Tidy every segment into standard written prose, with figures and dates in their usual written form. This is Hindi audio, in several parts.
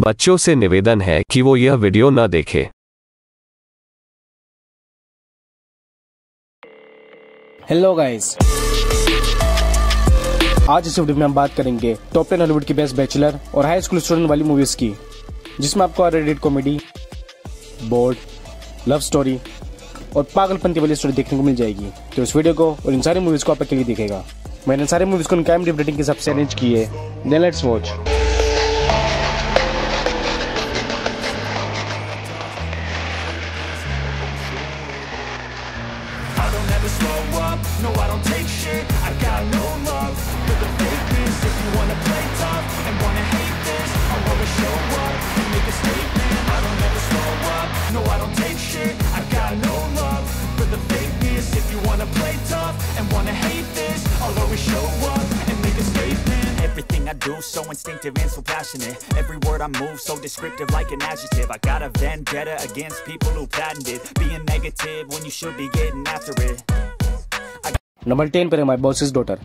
बच्चों से निवेदन है कि वो यह वीडियो न देखें। हेलो गाइस, आज इस वीडियो में हम बात करेंगे टॉप 10 हॉलीवुड की बेस्ट बैचलर और हाई स्कूल स्टूडेंट वाली मूवीज की, जिसमें आपको R-rated comedy, bold, love story और पागलपंती वाली स्टोरी देखने को मिल जाएगी। तो इस वीडियो को और इन सारी मूवीज को आप अकेले देखेगा। मैंने सारी मूवीज को IMDb रेटिंग के हिसाब से अरेंज की है। Then let's watch. No, I don't take shit, I got no love for the fakeness. If you wanna play tough and wanna hate this, I'll always show up and make a statement. I don't ever slow up, no, I don't take shit, I got no love for the fakeness. If you wanna play tough and wanna hate this, I'll always show up and make a statement. Everything I do so instinctive and so passionate. Every word I move so descriptive like an adjective. I got a vendetta against people who patented being negative when you should be getting after it. Number 10 पर है my boss's daughter.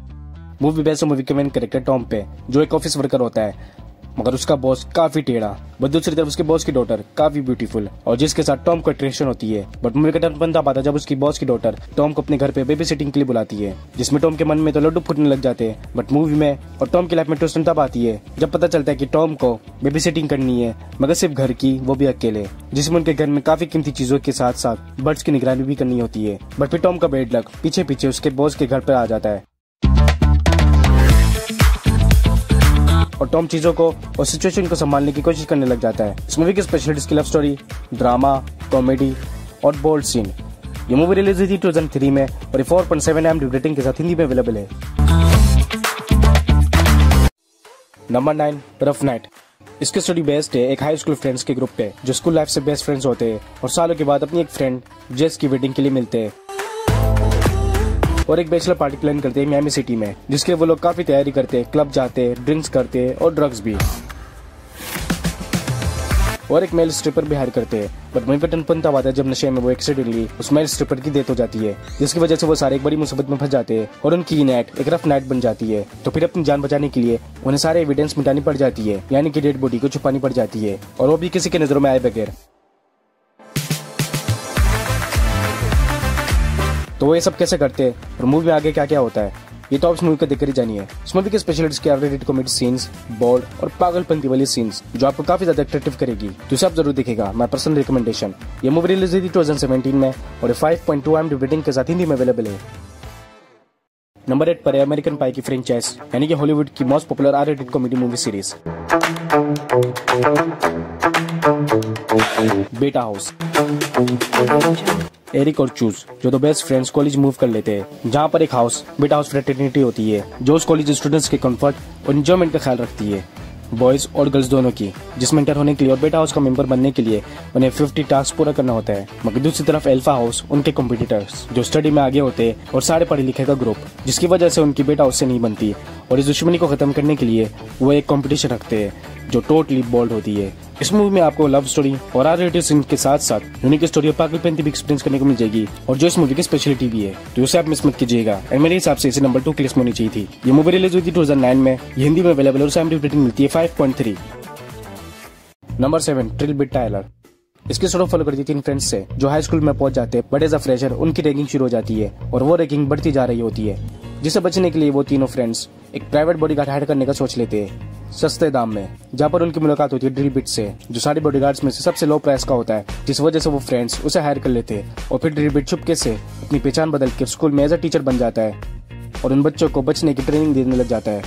Movie based movie के मेन कैरेक्टर टॉम पे, जो एक ऑफिस वर्कर होता है, मगर उसका बॉस काफी टेढ़ा। बट दूसरी तरफ उसके बॉस की डॉटर काफी ब्यूटीफुल और जिसके साथ टॉम को अट्रैक्शन होती है। बट मूवी का टर्न बनता पाता जब उसकी बॉस की डॉटर टॉम को अपने घर पे बेबी सिटिंग के लिए बुलाती है, जिसमें टॉम के मन में तो लड्डू फूटने लग जाते हैं। बट मूवी में और टॉम की लाइफ में ट्विस्ट तब आती है जब पता चलता है कि टॉम को बेबी सिटिंग करनी है, मगर सिर्फ घर की, वो भी अकेले, जिसमें उनके घर में काफी कीमती चीजों के साथ साथ बर्ड्स की निगरानी भी करनी होती है। बट फिर टॉम का बैड लक पीछे पीछे उसके बॉस के घर पर आ जाता है और टॉम चीजों को और सिचुएशन को संभालने की कोशिश करने लग जाता है। इस मूवी की स्पेशलिस्ट की लव स्टोरी, ड्रामा, कॉमेडी और बोल्ड सीन। ये मूवी रिलीज हुई थी 2003 में और 4.7 IMDb रेटिंग के साथ हिंदी में अवेलेबल है। Number 9 rough night. इसकी स्टोरी बेस्ड है एक हाई स्कूल फ्रेंड्स के ग्रुप पे, जो स्कूल लाइफ से बेस्ट फ्रेंड्स होते हैं और सालों के बाद अपनी एक फ्रेंड जेस की वेडिंग के लिए मिलते हैं और एक बैचलर पार्टी प्लान करते हैं मियामी सिटी में, जिसके वो लोग काफी तैयारी करते हैं, क्लब जाते हैं, ड्रिंक्स करते हैं और ड्रग्स भी, और एक मेल स्ट्रिपर भी हायर करते हैं। बट वहीं पर टर्न बनता आता है जब नशे में वो एक्सीडेंटली उस मेल स्ट्रिपर की डेथ हो जाती है, जिसकी वजह से वो सारे एक बड़ी मुसीबत में फंस जाते हैं और उनकी नाइट एक रफ नाइट बन जाती है। तो फिर अपनी जान बचाने के लिए उन्हें सारे एविडेंस मिटानी पड़ जाती है, यानी कि डेड बॉडी को छुपानी पड़ जाती है, और वो भी किसी के नजरों में आए बगैर। तो वो ये सब कैसे करते हैं और मूवी में आगे क्या क्या होता है, ये तो आप इस मूवी को देखकर ही जानिए। इस मूवी के स्पेशलिस्ट के R-rated कॉमेडी सीन्स, बोल्ड और पागलपंती वाली सीन्स, जो आपको काफी ज्यादा अट्रैक्टिव करेगी, तो इसे आप जरूर देखेगा। My personal recommendation. ये मूवी रिलीज हुई थी 2017 में और 5.2 IMDb रेटिंग के साथ हिंदी में अवेलेबल है। नंबर 8 पर है अमेरिकन पाई की फ्रेंचाइज, यानी कि हॉलीवुड की most popular R-rated comedy movie series बेटा हाउस। एरिक और चूज, जो दो बेस्ट फ्रेंड्स कॉलेज मूव कर लेते हैं, जहाँ पर एक हाउस बेटा हाउस फ्रेटर्निटी होती है, जो उस कॉलेज स्टूडेंट्स के कंफर्ट और एंजॉयमेंट का ख्याल रखती है, बॉयज और गर्ल्स दोनों की, जिसमें एंटर होने के लिए और बेटा हाउस का मेंबर बनने के लिए उन्हें 50 टास्क पूरा करना होता है। मगर दूसरी तरफ एल्फा हाउस, उनके कॉम्पिटिटर्स, जो स्टडी में आगे होते हैं और सारे पढ़े लिखे का ग्रुप, जिसकी वजह से उनकी बेटा हाउस से नहीं बनती, और इस दुश्मनी को खत्म करने के लिए वो एक कंपटीशन रखते हैं जो टोटली बोल्ड होती है। इस मूवी में आपको लव स्टोरी और R-rated सीन के साथ साथ यूनिक स्टोरी और पागलपंती भी एक्सपीरियंस करने को मिल जाएगी, और जो इस मूवी की स्पेशलिटी भी है, तो उसे आप मिस मत कीजिएगा। और मेरे हिसाब से इसे नंबर 2 की लिस्ट में होनी चाहिए थी। ये मूवी रिलीज हुई थी 2009 में, ये हिंदी में अवेलेबल और IMDb रेटिंग मिलती है 5.3। नंबर 7 ट्रिल बिट टाइलर। इसकी स्टोरी फॉलो करती है 3 फ्रेंड्स से, जो हाई स्कूल में पहुंच जाते हैं, बट एज अ फ्रेशर उनकी रैगिंग शुरू हो जाती है और वो रैगिंग बढ़ती जा रही होती है, जिसे बचने के लिए वो तीनों फ्रेंड्स एक प्राइवेट बॉडीगार्ड हायर करने का सोच लेते हैं सस्ते दाम में, जहाँ पर उनकी मुलाकात होती है ड्रिल बिट से, जो सारे बॉडीगार्ड्स में से सबसे लो प्राइस का होता है, जिस वजह से वो फ्रेंड्स उसे हायर कर लेते हैं। और फिर ड्रिल बिट चुपके से अपनी पहचान बदल के स्कूल में एज अ टीचर बन जाता है और उन बच्चों को बचने की ट्रेनिंग देने लग जाता है।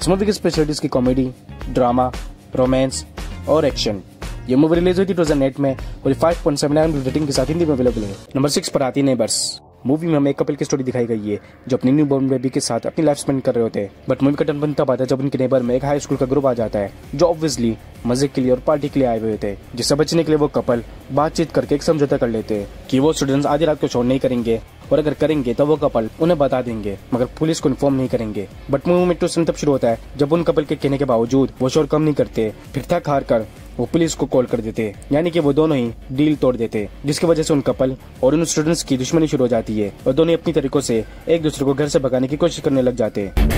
इस मूवी की स्पेशलिटीज की कॉमेडी, ड्रामा, रोमांस और एक्शन। ये मूवी रिलीज हुई थी 2008 में और 5.7 IMDb रेटिंग के साथ हिंदी में अवेलेबल है। नंबर 6 पर आती है नेबर्स। मूवी में हमें एक कपल की स्टोरी दिखाई गई है, जो अपनी न्यू बॉर्न बेबी के साथ अपनी लाइफ स्पेंड कर रहे होते हैं। बट मूवी का टर्न बनता पाता है जब उनके नेबर में एक हाई स्कूल का ग्रुप आ जाता है, जो ऑब्वियसली मजे के लिए और पार्टी के लिए आए हुए होते हैं, जिससे बचने के लिए वो कपल बातचीत करके एक समझौता कर लेते हैं कि वो स्टूडेंट्स आधी रात को शो नहीं करेंगे, और अगर करेंगे तो वो कपल उन्हें बता देंगे, मगर पुलिस को इन्फॉर्म नहीं करेंगे। बट मूवी में ट्विस्ट तब शुरू होता है जब उन कपल के कहने के बावजूद वो शोर कम नहीं करते, फिर थक हार कर वो पुलिस को कॉल कर देते, यानी कि वो दोनों ही डील तोड़ देते, जिसकी वजह से उन कपल और उन स्टूडेंट्स की दुश्मनी शुरू हो जाती है और दोनों अपनी तरीकों से एक दूसरे को घर से भगाने की कोशिश करने लग जाते हैं।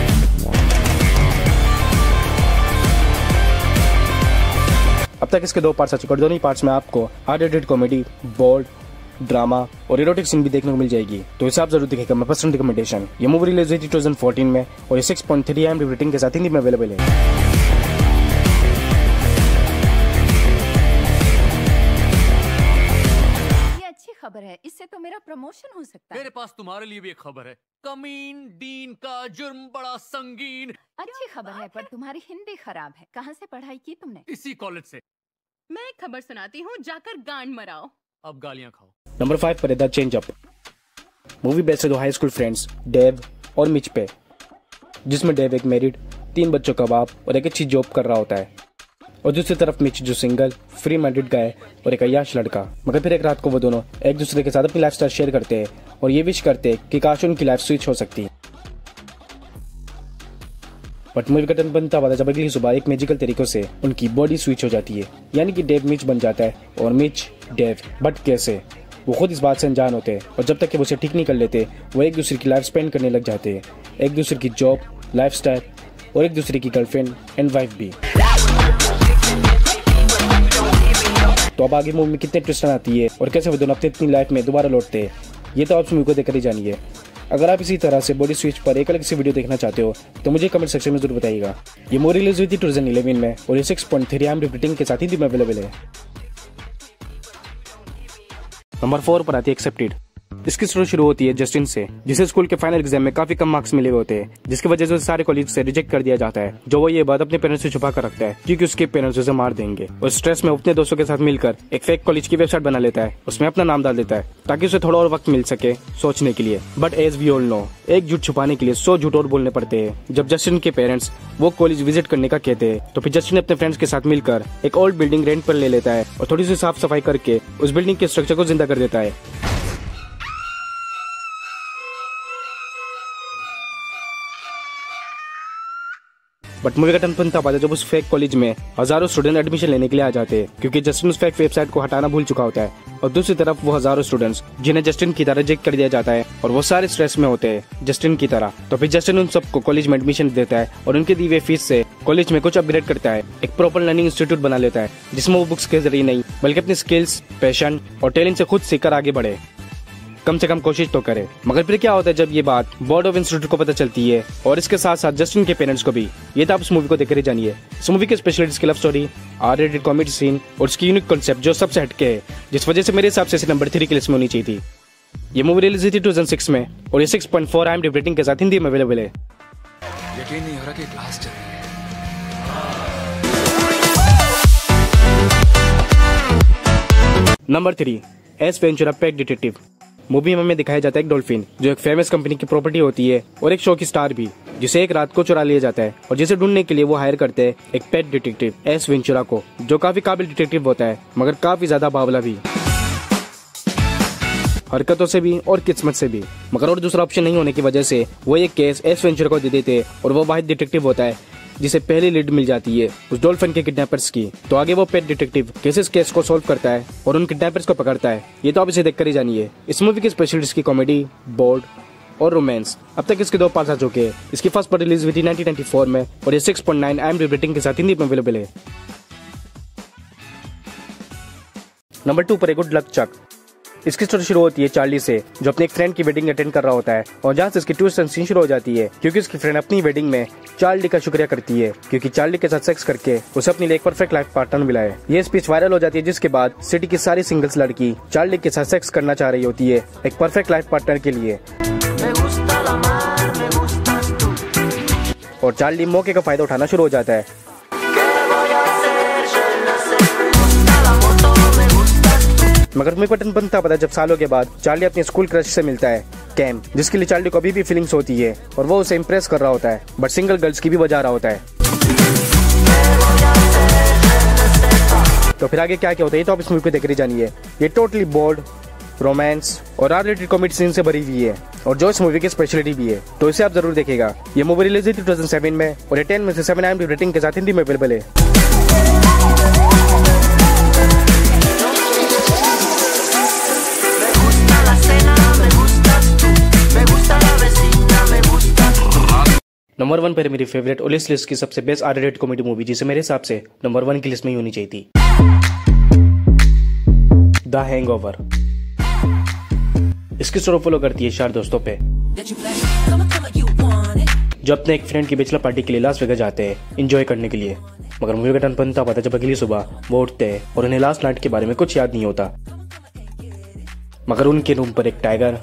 अब तक इसके 2 पार्ट्स आ चुके हैं और दोनों ही पार्ट्स में आपको R-rated कॉमेडी, बोल्ड, ड्रामा और इरोटिक सीन भी देखने को मिल जाएगी। तो इसे आप जरूर देखेगा। मैं पर्सनल रिकमेंडेशन। ये मूवी रिलीज हुई थी 2014 में और ये 6.3 IMDb रेटिंग के साथ हिंदी में अवेलेबल है। खबर है, इससे तो मेरा प्रमोशन हो सकता है। मेरे पास तुम्हारे लिए भी एक खबर है। कमीन डीन का जुर्म बड़ा संगीन। अच्छी खबर है, पर तुम्हारी हिंदी खराब है। कहाँ से पढ़ाई की तुमने? इसी कॉलेज से। मैं एक खबर सुनाती हूँ, जाकर गांड मराओ। अब गालियाँ खाओ। नंबर 5 पर है the change up. Movie based है 2 हाई स्कूल फ्रेंड्स डेव और मिच पे, जिसमें डेव एक मैरिड 3 बच्चों का बाप और एक अच्छी जॉब कर रहा होता है, और दूसरी तरफ मिच जो सिंगल फ्री माइंडेड गाय और एक अय्याश लड़का। मगर फिर एक रात को वो दोनों एक दूसरे के साथ अपनी लाइफस्टाइल शेयर करते हैं और ये विश करते हैं कि काश उनकी लाइफ स्विच हो सकती है। बट मूवी का टर्न बनता हुआ जब अगली सुबह एक मैजिकल तरीकों से उनकी बॉडी स्विच हो जाती है, यानी कि डेव मिच बन जाता है और मिच डेव। बट कैसे? वो खुद इस बात से अनजान होते हैं और जब तक कि वो उसे ठीक नहीं कर लेते वो एक दूसरे की लाइफ स्पेंड करने लग जाते हैं, एक दूसरे की जॉब, लाइफस्टाइल और एक दूसरे की गर्लफ्रेंड एंड वाइफ भी। तो अब आगे मूवी में कितने ट्विस्ट आती है और कैसे वो दोनों अपनी लाइफ में दोबारा लौटते हैं, ये तो आप मूवी को देखकर ही जानिए। अगर आप इसी तरह से बॉडी स्विच पर एक अलग सी वीडियो देखना चाहते हो तो मुझे कमेंट सेक्शन में जरूर बताइएगा। ये मूवी रिलीज हुई थी 2011 में और ये 6.3 IMDb रेटिंग के साथ हिंदी में अवेलेबल है। नंबर 4 पर आती है एक्सेप्टेड। इसकी स्टोरी शुरू होती है जस्टिन से, जिसे स्कूल के फाइनल एग्जाम में काफी कम मार्क्स मिले होते हैं, जिसकी वजह से सारे कॉलेज से रिजेक्ट कर दिया जाता है। जो वो ये बात अपने पेरेंट्स से छुपा कर रखता है क्योंकि उसके पेरेंट्स उसे मार देंगे, और स्ट्रेस में अपने दोस्तों के साथ मिलकर एक फेक कॉलेज की वेबसाइट बना लेता है, उसमें अपना नाम डाल देता है ताकि उसे थोड़ा और वक्त मिल सके सोचने के लिए। But as we all know, एक झूठ छुपाने के लिए 100 झूठ और बोलने पड़ते हैं। जब जस्टिन के पेरेंट्स वो कॉलेज विजिट करने का कहते हैं तो फिर जस्टिन अपने फ्रेंड्स के साथ मिलकर एक ओल्ड बिल्डिंग रेंट पर ले लेता है और थोड़ी सी साफ सफाई करके उस बिल्डिंग के स्ट्रक्चर को जिंदा कर देता है। बट मूवी का टर्न बनता है जब उस फेक कॉलेज में हजारों स्टूडेंट एडमिशन लेने के लिए आ जाते हैं, क्योंकि जस्टिन उस फेक वेबसाइट को हटाना भूल चुका होता है, और दूसरी तरफ वो हजारों स्टूडेंट्स जिन्हें जस्टिन की तरह रिजेक्ट कर दिया जाता है और वो सारे स्ट्रेस में होते हैं जस्टिन की तरह। तो फिर जस्टिन उन सबको कॉलेज में एडमिशन देता है और उनके दी हुए फीस से कॉलेज में कुछ अपग्रेड करता है, एक प्रॉपर लर्निंग इंस्टीट्यूट बना लेता है जिसमें वो बुक्स के जरिए नहीं बल्कि अपनी स्किल्स, पैशन और टैलेंट से खुद सीखकर आगे बढ़े, कम से कम कोशिश तो करे। मगर फिर क्या होता है जब ये बात बोर्ड ऑफ इंस्टीट्यूट को पता चलती है और इसके साथ साथ जस्टिन के पेरेंट्स को भी। ये तो आप इस मूवी को देखकर ही जानिए। इस मूवी की स्पेशलिटी की love story, R-rated comedy scene और इसकी यूनिक कॉन्सेप्ट जो सबसे हटके है, जिस वजह से मेरे हिसाब से इसे नंबर 3 की लिस्ट में होनी चाहिए थी। ये मूवी रिलीज हुई थी 2006 में और ये 6.4 IMDb रेटिंग के साथ हिंदी में अवेलेबल है। यकीन नहीं हो रहा कि क्लास चल रही है। नंबर 3 एस वेंचुरा पेट डिटेक्टिव। मूवी में हमें दिखाया जाता है एक डॉल्फिन जो एक फेमस कंपनी की प्रॉपर्टी होती है और एक शो की स्टार भी, जिसे एक रात को चुरा लिया जाता है और जिसे ढूंढने के लिए वो हायर करते हैं एक पेट डिटेक्टिव एस वेंचुरा को, जो काफी काबिल डिटेक्टिव होता है मगर काफी ज्यादा बावला भी, हरकतों से भी और किस्मत से भी। मगर और दूसरा ऑप्शन नहीं होने की वजह से वो एक केस एस वेंचुरा को दे देते और वो वाहिद डिटेक्टिव होता है जिसे पहली लीड मिल जाती है उस डॉल्फिन के किडनैपर्स की। तो आगे वो पेट डिटेक्टिव कैसे इस केस को सॉल्व करता है और उन किडनैपर्स को पकड़ता है, ये तो आप इसे देखकर ही जानिए। इस मूवी की स्पेशलिस्ट की कॉमेडी, बोल्ड और रोमांस। अब तक इसके 2 पार्ट्स आ चुके हैं। इसकी फर्स्ट पार्ट रिलीज हुई थी 1994 में और ये 6.9 IMDb रेटिंग के साथ हिंदी में अवेलेबल है। नंबर 2 पर गुड लक चक। इसकी स्टोरी शुरू होती है चार्ली से, जो अपने एक फ्रेंड की वेडिंग अटेंड कर रहा होता है, और जहाँ से इसकी ट्विस्ट एंड सीन शुरू हो जाती है क्योंकि उसकी फ्रेंड अपनी वेडिंग में चार्ली का शुक्रिया करती है क्योंकि चार्ली के साथ सेक्स करके उसे अपने लिए एक परफेक्ट लाइफ पार्टनर मिला है। ये स्पीच वायरल हो जाती है जिसके बाद सिटी की सारी सिंगल्स लड़की चार्ली के साथ सेक्स करना चाह रही होती है एक परफेक्ट लाइफ पार्टनर के लिए, और चार्ली मौके का फायदा उठाना शुरू हो जाता है। मगर मुझे पटन बनता पता जब सालों के बाद चार्ली अपने स्कूल क्रश से मिलता है कैम, जिसके लिए चार्ली को अभी भी फीलिंग्स होती है और वो उसे इम्प्रेस कर रहा होता है, बट सिंगल गर्ल्स की भी बजा रहा होता है। तो फिर आगे क्या क्या होता है ये तो आप इस मूवी को देख रही जानिए। ये टोटली बोल्ड, रोमांस और R-rated कॉमेडी सीन से भरी हुई है और जो इस मूवी की स्पेशलिटी भी है, तो इसे आप जरूर देखिएगा। ये मूवी रिलीज हुई थी 2007 में और ये 10 में से 7 IMDb रेटिंग के साथ हिंदी में अवेलेबल है। नंबर 1 पर मेरी फेवरेट और इस लिस्ट की सबसे बेस्ट R-rated कॉमेडी मूवी, जिसे मेरे हिसाब से नंबर 1 की लिस्ट में ही होनी चाहिए थी। The hangover. इसकी स्टोरी फॉलो करती है 4 दोस्तों पे जो अपने एक फ्रेंड की बैचलर पार्टी के लिए लास वेगास जाते हैं एंजॉय करने के लिए। मगर मूवी का टर्न बनता पता जब अगली सुबह वो उठते हैं और उन्हें लास्ट नाइट के बारे में कुछ याद नहीं होता। मगर उनके रूम पर एक टाइगर,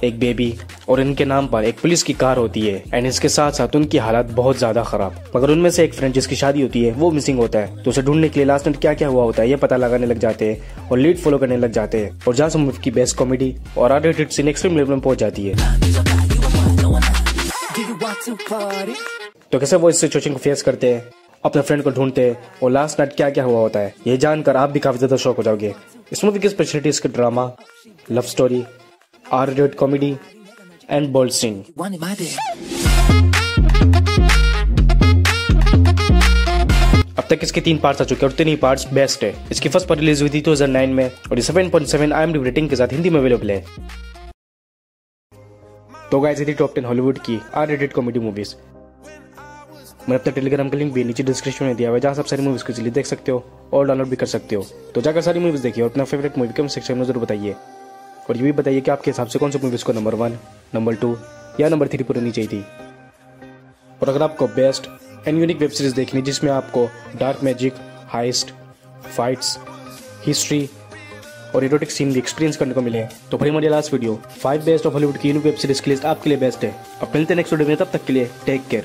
एक बेबी और इनके नाम पर एक पुलिस की कार होती है एंड इसके साथ साथ उनकी हालत बहुत ज्यादा खराब। मगर उनमें से एक फ्रेंड जिसकी शादी होती है वो मिसिंग होता है, तो उसे ढूंढने के लिए लास्ट नाइट क्या क्या हुआ होता है ये पता लगाने लग जाते हैं और लीड फॉलो करने लग जाते हैं। और जहाँ से मूवी की बेस्ट कॉमेडी और R-rated सीन एक्सट्रीम लेवल में पहुंच जाती है। तो कैसे वो इस सिचुएशन को फेस करते हैं, अपने फ्रेंड को ढूंढते हैं और लास्ट नाइट क्या क्या हुआ होता है ये जानकर आप भी काफी ज्यादा शॉक हो जाओगे। इस मूवी की स्पेशलिटी इसके drama, love story, R-rated comedy and bold scene. अब तक इसके 3 पार्ट्स आ चुके हैं और 3 ही पार्ट्स बेस्ट है। इसकी फर्स्ट पार्ट रिलीज हुई थी 2009 में और ये 7.7 IMDb रेटिंग के साथ हिंदी में अवेलेबल है। तो गाइस, ये थी टॉप 10 हॉलीवुड की R-rated कॉमेडी मूवीज। मैंने अपना टेलीग्राम का लिंक भी नीचे डिस्क्रिप्शन में दिया हुआ है जहाँ आप सारी मूवीज को इजीली देख सकते हो और डाउनलोड भी कर सकते हो। तो जाकर सारी मूवीज देखिए और अपना फेवरेट मूवी कमेंट सेक्शन में जरूर बताइए और ये भी बताइए कि आपके हिसाब से कौन सी मूवीज को नंबर 1, नंबर 2 या नंबर 3 पर होनी चाहिए थी। और अगर आपको best and unique web series देखनी जिसमें आपको dark magic, heist, fights, history और एरोटिक सीन भी एक्सपीरियंस करने को मिले तो भाई हमारी last video 5 best of Hollywood की यूनिक वेब सीरीज की लिस्ट आपके लिए बेस्ट है। अब मिलते हैं नेक्स्ट वीडियो में, तब तक के लिए टेक केयर।